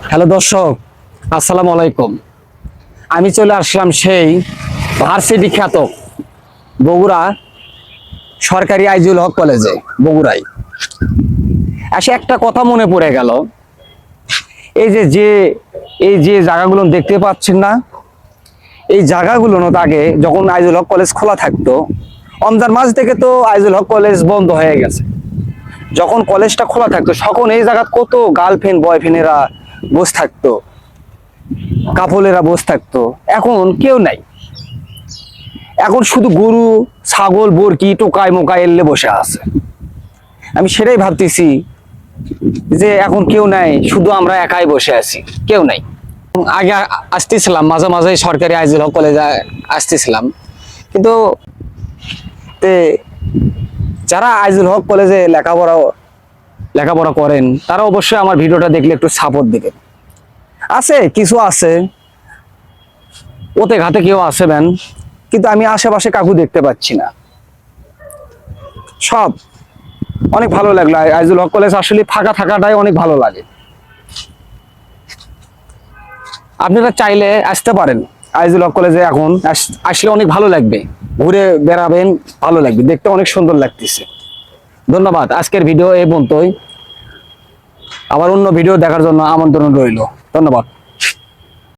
Hello দর্শক, আসসালামু আলাইকুম। আমি চলে আসলাম সেই ভার্সিটি খ্যাত বগুড়া সরকারি আইজুল হক কলেজে বগুড়ায়। এসে একটা কথা মনে পড়ে গেল, এই যে জায়গাগুলো দেখতে পাচ্ছেন না, এই জায়গাগুলো আগে যখন আইজুল হক কলেজ খোলা থাকতো, রমজান মাস থেকে তো আইজুল হক কলেজ বন্ধ হয়ে গেছে। যখন কলেজটা খোলা থাকতো তখন এই জায়গা কত গার্লফ্রেন্ড বয়ফ্রেন্ডেরা বসে থাকতো, কাপলেরা বসে থাকতো। এখন কেউ নাই, এখন শুধু গরু ছাগল বরকি টোকায় মোকায় এলে বসে আছে। আমি সেটাই ভাবতেছি যে এখন কেউ নাই, শুধু আমরা একাই বসে আছি, কেউ নাই। আগে আসতেছিলাম মাঝে মাঝে সরকারি আইজুল হক কলেজে আসতেছিলাম, কিন্তু যারা আইজুল হক কলেজে লেখাপড়া করেন তারা অবশ্যই আমার ভিডিওটা দেখলে একটু সাপোর্ট দিবেন। আছে কিছু আছে, ওতে ঘাটে কেউ আসবেন, কিন্তু আমি আশেপাশে কাকু দেখতে পাচ্ছি না। সব অনেক ভালো লাগলো, আইজুল হক কলেজ আসলে ফাঁকা থাকাটাই অনেক ভালো লাগে। আপনারা চাইলে আসতে পারেন আইজুল হক কলেজে, এখন আসলে অনেক ভালো লাগবে, ঘুরে বেড়াবেন, ভালো লাগবে, দেখতে অনেক সুন্দর লাগতেছে। ধন্যবাদ। আজকের ভিডিও এই পর্যন্তই। আবার অন্য ভিডিও দেখার জন্য আমন্ত্রণ রইল। ধন্যবাদ।